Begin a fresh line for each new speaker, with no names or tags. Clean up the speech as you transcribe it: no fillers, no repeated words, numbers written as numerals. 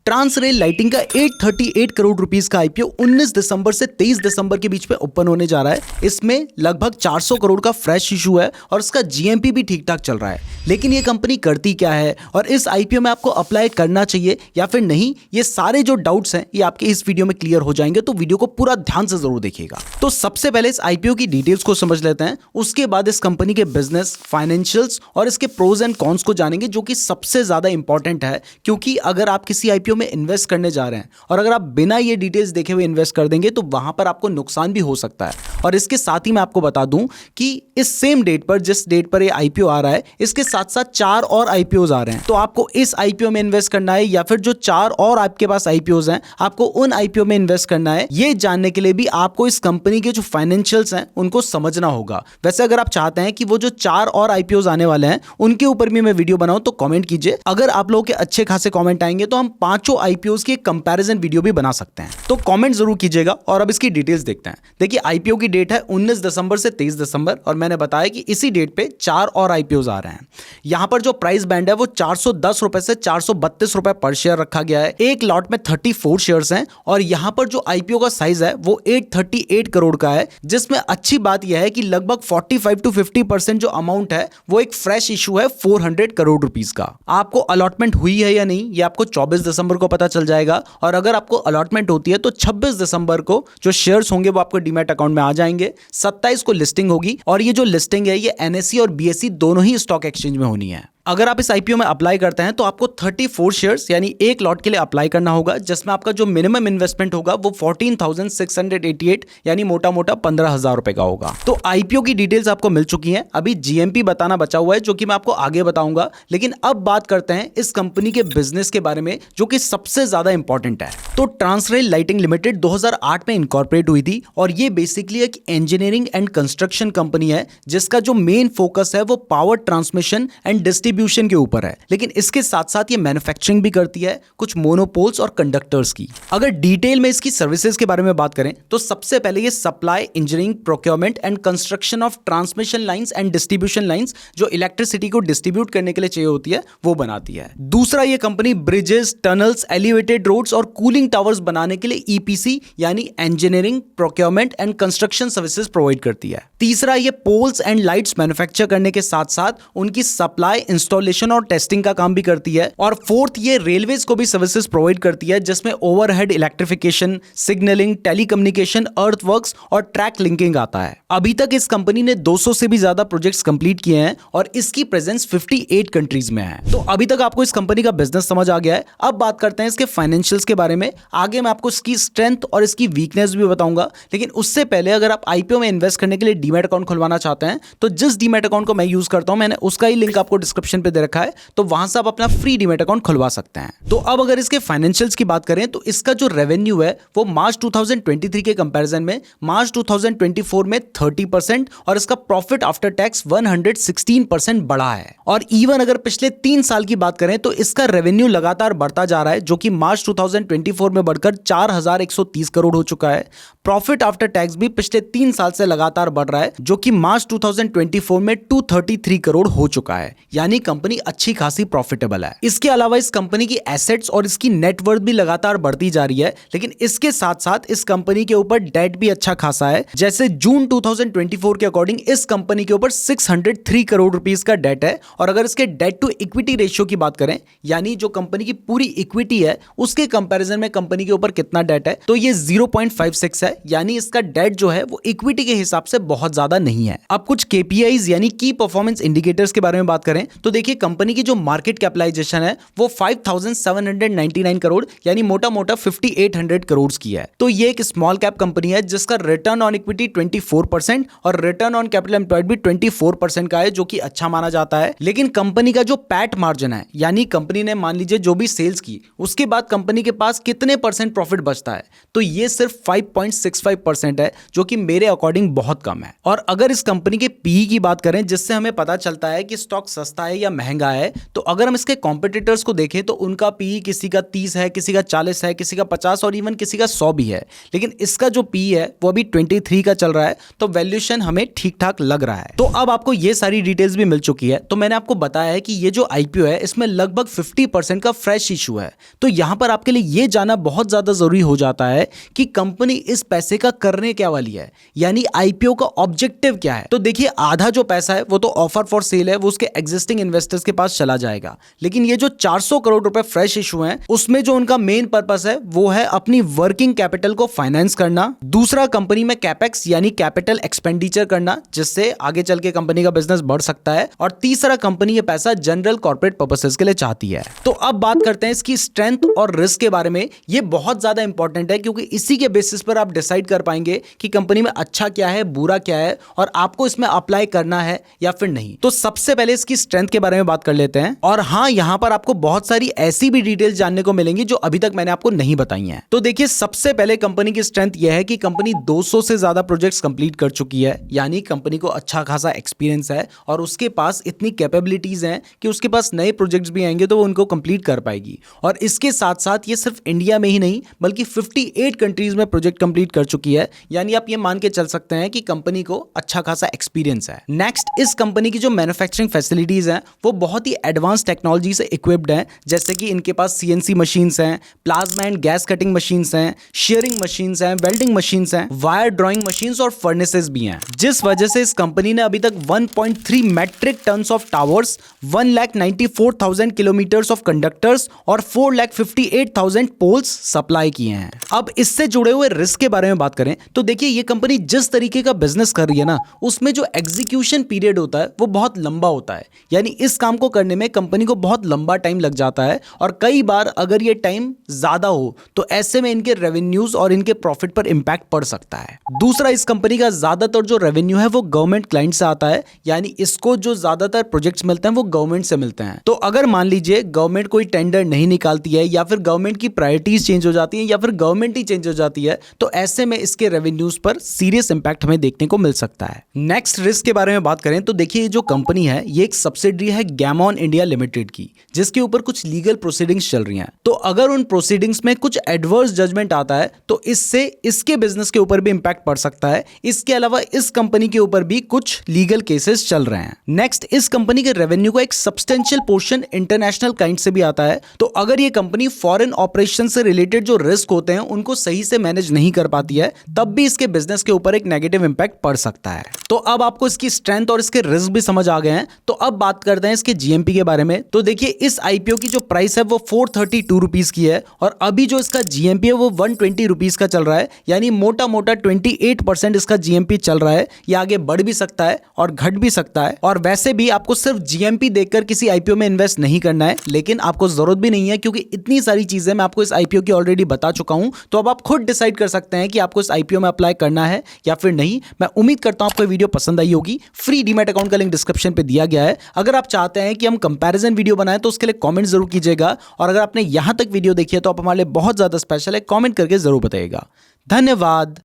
Transrail lighting का 838 crore rupees का IPO 19 दिसंबर से 23 दिसंबर के बीच में ओपन होने जा रहा है। इसमें लगभग 400 करोड़ का फ्रेश इशू है और इसका जीएमपी भी ठीक ठाक चल रहा है। लेकिन ये कंपनी करती क्या है और इस आईपीओ में आपको अप्लाई करना चाहिए या फिर नहीं, ये सारे जो डाउट्स हैं ये आपके इस वीडियो में क्लियर हो जाएंगे, तो वीडियो को पूरा ध्यान से जरूर देखिएगा। तो सबसे पहले इस आईपीओ की डिटेल्स को समझ लेते हैं, उसके बाद इस कंपनी के बिजनेस, फाइनेंशियल्स और इसके प्रोज एंड कॉन्स को जानेंगे, जो कि सबसे ज्यादा इंपॉर्टेंट है। क्योंकि अगर आप किसी आईपीओ में इन्वेस्ट करने जा रहे हैं और अगर आप बिना ये डिटेल्स देखे हुए इन्वेस्ट कर देंगे तो वहां पर आपको नुकसान भी हो सकता है। और इसके साथ ही मैं आपको बता दूं कि इस सेम डेट पर, जिस डेट पर ये आईपीओ आ रहा है, इसके साथ साथ 4 और आईपीओज आ रहे हैं। तो आपको इस आईपीओ में इन्वेस्ट करना है या फिर जो 4 और आपके पास आईपीओज हैं आपको उन आईपीओ में इन्वेस्ट करना है, ये जानने के लिए भी आपको इस कंपनी के जो फाइनेंशियल्स हैं उनको समझना होगा। वैसे अगर आप चाहते हैं कि वो जो 4 और आईपीओज आने वाले हैं उनके ऊपर भी मैं वीडियो बनाऊं तो कमेंट कीजिए। अगर आप लोगों के अच्छे खासे कमेंट आएंगे तो हम 5 आईपीओज की कंपैरिजन वीडियो भी बना सकते हैं, तो कमेंट जरूर कीजिएगा। और अब इसकी डिटेल्स देखते हैं। देखिए, आईपीओ की डेट है 19 दिसंबर से 23 दिसंबर और मैंने बताया कि इसी डेट पे 4 और आईपीओज आ रहे हैं। यहां पर जो प्राइस बैंड है वो 410 रुपए से 432 रुपए पर शेयर रखा गया है। एक लॉट में 34 शेयर्स हैं और यहां पर जो आईपीओ का साइज है वो 838 करोड़ का है, जिसमें अच्छी बात यह है कि लगभग 45 to 50% जो अमाउंट है वो एक फ्रेश इशू है 400 करोड़ रुपीस का। आपको अलॉटमेंट हुई है या नहीं ये आपको 24 दिसंबर को पता चल जाएगा, और अगर आपको अलॉटमेंट होती है तो 26 दिसंबर को जो शेयर्स होंगे वो आपको डीमैट अकाउंट में आ जाएंगे। 27 को लिस्टिंग होगी और ये जो लिस्टिंग है ये एनएसई और बीएसई दोनों ही स्टॉक एक्सचेंज में होनी है। अगर आप इस आईपीओ में अप्लाई करते हैं तो आपको 34 शेयर्स यानी एक लॉट के लिए अप्लाई करना होगा, जिसमें आपका जो मिनिमम इन्वेस्टमेंट होगा वो 14,688 यानी मोटा मोटा 15,000 रुपए का होगा। तो आईपीओ की डिटेल्स आपको मिल चुकी हैं। अभी जीएमपी बताना बचा हुआ है जो कि मैं आपको आगे बताऊंगा। लेकिन अब बात करते हैं इस कंपनी के बिजनेस के बारे में, जो कि सबसे ज्यादा इंपॉर्टेंट है। तो ट्रांसरेल लाइटिंग लिमिटेड 2008 में इनकॉर्पोरेट हुई थी और ये बेसिकली एक इंजीनियरिंग एंड कंस्ट्रक्शन कंपनी है, जिसका जो मेन फोकस है वो पावर ट्रांसमिशन एंड डिस्ट्रीब्यूशन के ऊपर है। लेकिन इसके साथ साथ ये मैन्युफैक्चरिंग भी करती है, कुछ मोनोपोल्स और कंडक्टर्स की। अगर डिटेल में इसकी सर्विसेज के बारे में बात करें तो सबसे पहले ये supply, engineering, procurement and construction of transmission lines and distribution lines, जो इलेक्ट्रिसिटी को डिस्ट्रीब्यूट करने के लिए चाहिए होती है, वो बनाती है। दूसरा, ये company bridges, tunnels, elevated roads और कूलिंग टावर्स बनाने के लिए ईपीसी यानी engineering, procurement and construction services provide करती है। तीसरा, ये पोल्स एंड लाइट्स मैन्युफैक्चर करने के साथ साथ उनकी सप्लाई, इंस्टॉलेशन और टेस्टिंग का काम भी करती है। और फोर्थ, ये रेलवेज को भी सर्विसेज प्रोवाइड करती है, जिसमें ओवरहेड इलेक्ट्रिफिकेशन, सिग्नलिंग, टेलीकम्युनिकेशन, अर्थवर्क्स और ट्रैक लिंकिंग आता है। अभी तक इस कंपनी ने 200 से भी ज्यादा प्रोजेक्ट्स कंप्लीट किए हैं और इसकी प्रेजेंस 58 कंट्रीज में है। तो अभी तक आपको इस कंपनी का बिजनेस समझ आ गया है। अब बात करते हैं इसके फाइनेंशियल्स के बारे में। आगे मैं आपको इसकी स्ट्रेंथ और इसकी वीकनेस भी बताऊंगा, लेकिन उससे पहले अगर आप आईपीओ में इन्वेस्ट करने के लिए डीमैट अकाउंट खुलवाना चाहते हैं तो जिस डीमैट अकाउंट को मैं यूज करता हूं, मैंने उसका ही लिंक आपको डिस्क्रिप्शन पे दे रखा है, तो वहां से आप अपना फ्री डीमैट अकाउंट खुलवा सकते हैं। तो अब अगर इसके फाइनेंशियल्स की बात करें तो इसका जो रेवेन्यू है वो मार्च 2023 के कंपैरिजन में मार्च 2024 में 30% और इसका प्रॉफिट आफ्टर टैक्स 116% बढ़ा है। और इवन अगर पिछले 3 साल की बात करें तो इसका रेवेन्यू लगातार बढ़ता जा रहा है, जो कि मार्च 2024 में बढ़कर 4,130 करोड़ हो चुका है। प्रॉफिट आफ्टर टैक्स भी पिछले 3 साल से लगातार बढ़ रहा है, जो कि मार्च 2024 में 233 करोड़ हो चुका है। यानी कंपनी अच्छी खासी प्रॉफिटेबल है। इसके अलावा इस कंपनी की एसेट्स और इसकी नेटवर्थ भी लगातार बढ़ती जा रही है, लेकिन इसके साथ साथ इस कंपनी के ऊपर डेट भी अच्छा खासा है। जैसे जून 2024 के अकॉर्डिंग इस कंपनी के ऊपर 603 करोड़ रुपीस का डेट है। और अगर इसके डेट टू इक्विटी रेशियो की बात करें, यानी जो कंपनी की पूरी इक्विटी है उसके कंपैरिजन में कंपनी के ऊपर कितना डेट है, तो ये 0.56 है। यानी इसका डेट जो है वो इक्विटी के हिसाब से बहुत ज्यादा नहीं है। अब कुछ केपीआईज यानी की परफॉर्मेंस इंडिकेटर्स के बारे में बात करें तो देखिए, कंपनी की जो मार्केट कैपिटलाइजेशन है वो 5,799 करोड़ यानी मोटा मोटा 5,800 करोड़ की है। तो ये एक स्मॉल कैप कंपनी है जिसका रिटर्न ऑन इक्विटी 24% और रिटर्न ऑन कैपिटल एम्प्लॉयड भी 24% का है, जो कि अच्छा माना जाता है। लेकिन कंपनी का जो पैट मार्जिन है, यानी कंपनी ने मान लीजिए जो भी सेल्स की उसके बाद कंपनी के पास कितने परसेंट प्रॉफिट बचता है, तो ये सिर्फ 5.65% है, जो कि मेरे अकॉर्डिंग बहुत कम है। और अगर इस कंपनी के पीई की बात करें, जिससे हमें पता चलता है कि स्टॉक सस्ता है या महंगा है, तो अगर हम इसके कॉम्पिटिटर्स को देखें तो उनका पी किसी का 30 है, किसी का 40 है, किसी का 50 और इवन किसी का 100 भी है, लेकिन इसका जो पी है वो अभी 23 का चल रहा है, तो वैल्यूएशन हमें ठीक ठाक लग रहा है। तो अब आपको ये सारी डिटेल्स भी मिल चुकी है, तो मैंने आपको बताया है कि ये जो आईपीओ है इसमें लगभग 50% का फ्रेश इशू है। तो यहां पर आपके लिए ये जानना बहुत ज्यादा जरूरी हो जाता है कि कंपनी इस पैसे का करने क्या वाली है, यानी आईपीओ का ऑब्जेक्टिव क्या है। तो देखिए, आधा जो पैसा है वो तो ऑफर फॉर सेल है, वो उसके एग्जिस्टिंग इन्वेस्टर्स के पास चला जाएगा, लेकिन ये जो 400 करोड़ रुपए फ्रेश इशू है उसमें जो उनका मेन पर्पस है वो है अपनी वर्किंग कैपिटल को फाइनेंस करना, दूसरा कंपनी में कैपेक्स यानी कैपिटल एक्सपेंडिचर करना जिससे आगे चल के कंपनी का बिजनेस बढ़ सकता है, और तीसरा कंपनी ये पैसा जनरल कॉर्पोरेट पर्पसेस के लिए चाहती है। तो अब बात करते हैं इसकी स्ट्रेंथ और रिस्क के बारे में। ये बहुत ज्यादा इंपॉर्टेंट है क्योंकि इसी के बेसिस पर आप डिसाइड कर पाएंगे कि कंपनी में अच्छा क्या है, बुरा क्या है, और आपको इसमें अप्लाई करना है या फिर नहीं। तो सबसे पहले इसकी स्ट्रेंथ के बारे में बात कर लेते हैं, और हाँ, यहां पर आपको बहुत सारी ऐसी भी डिटेल्स जानने को मिलेंगी जो अभी तक मैंने आपको नहीं बताई हैं। तो देखिए, सबसे पहले कंपनी की स्ट्रेंथ यह है कि कंपनी 200 से ज्यादा प्रोजेक्ट्स कंप्लीट कर चुकी है, यानी कंपनी को अच्छा खासा एक्सपीरियंस है और उसके पास इतनी कैपेबिलिटीज हैं कि उसके पास नए प्रोजेक्ट्स भी आएंगे तो वो उनको कंप्लीट कर पाएगी। और इसके साथ साथ ये सिर्फ इंडिया में ही नहीं बल्कि 58 कंट्रीज में प्रोजेक्ट कंप्लीट कर चुकी है, यानी आप ये मान के चल सकते हैं कि कंपनी को अच्छा खासा एक्सपीरियंस है। नेक्स्ट, इस कंपनी की जो मैन्युफैक्चरिंग फैसिलिटीज हैं वो बहुत ही एडवांस टेक्नोलॉजी से इक्विप्ड हैं, जैसे कि इनके पास सीएनसी मशीन्स हैं, plasma and gas cutting machines हैं, शेयरिंग मशीन्स हैं, वेल्डिंग मशीन्स हैं, वायर ड्रॉइंग मशीन्स और फर्नेसेस भी हैं, जिस वजह से इस कंपनी ने अभी तक 1.3 metric tons of towers, 1,94,000 kilometres of conductors और 4,58,000 पोल्स सप्लाई किए हैं। अब इससे जुड़े हुए रिस्क के बारे में बात करें तो देखिए, ये कंपनी जिस तरीके का बिजनेस कर रही है ना, उसमें जो एग्जीक्यूशन पीरियड होता है वो बहुत लंबा होता है, यानी इस काम को करने में कंपनी को बहुत लंबा टाइम लग जाता है, और कई बार अगर ये टाइम ज्यादा हो तो ऐसे में इनके रेवेन्यूज और इनके प्रॉफिट पर इंपैक्ट पड़ सकता है। दूसरा, इस कंपनी का ज्यादातर जो रेवेन्यू है वो गवर्नमेंट क्लाइंट से आता है, यानी इसको जो ज्यादातर प्रोजेक्ट्स मिलते हैं वो गवर्नमेंट से मिलते हैं। तो अगर मान लीजिए गवर्नमेंट कोई टेंडर नहीं निकालती है, या फिर गवर्नमेंट की प्रायोरिटीज चेंज हो जाती है, या फिर गवर्नमेंट ही चेंज हो जाती है, तो ऐसे में इसके रेवेन्यूज पर सीरियस इंपैक्ट हमें देखने को मिल सकता है। नेक्स्ट, रिस्क के बारे में बात करें तो देखिए, ये जो कंपनी है ये एक सब्सिडरी है गैमॉन इंडिया लिमिटेड की, जिसके ऊपर कुछ लीगल प्रोसीडिंग्स चल रही हैं। तो अगर उन प्रोसीडिंग्स में कुछ एडवर्स जजमेंट आता है तो इससे इसके बिजनेस के ऊपर भी इंपैक्ट पड़ सकता है। इसके अलावा इस कंपनी के ऊपर भी कुछ लीगल केसेस चल रहे हैं। नेक्स्ट, इस कंपनी के रेवेन्यू का एक सब्सटेंशियल पोर्शन इंटरनेशनल क्लाइंट से भी आता है, तो अगर ये कंपनी फॉरेन ऑपरेशन से रिलेटेड जो रिस्क होते हैं उनको सही से मैनेज नहीं कर पाती है, तब भी इसके बिजनेस के ऊपर एक नेगेटिव इंपैक्ट पड़ सकता है। तो अब आपको इसकी स्ट्रेंथ और इसके रिस्क भी समझ आ गए हैं, तो अब बात करते हैं इसके जीएमपी के बारे में। तो देखिए, इस आईपीओ की जो प्राइस है वो 432 रुपीज की है, और अभी जो इसका जीएमपी है वो 120 रुपीज का चल रहा है, यानी मोटा मोटा 28% इसका जीएमपी चल रहा है। ये आगे बढ़ भी सकता है और घट भी सकता है, और वैसे भी आपको सिर्फ जीएमपी देखकर किसी आईपीओ में इन्वेस्ट नहीं करना है, लेकिन आपको जरूरत भी नहीं है क्योंकि इतनी सारी चीजें मैं आपको इस आईपीओ की ऑलरेडी बता चुका हूं। तो अब आप खुद डिसाइड कर सकते हैं कि आपको इस आईपीओ में अप्लाई करना है या फिर नहीं। मैं उम्मीद करता हूं आपको वीडियो पसंद आई होगी। फ्री डीमैट अकाउंट का लिंक डिस्क्रिप्शन पे दिया गया है। अगर आप चाहते हैं कि हम कंपैरिजन वीडियो बनाएं तो उसके लिए कमेंट जरूर कीजिएगा, और अगर आपने यहां तक वीडियो देखी है तो आप हमारे लिए बहुत ज्यादा स्पेशल है, कमेंट करके जरूर बताइएगा। धन्यवाद।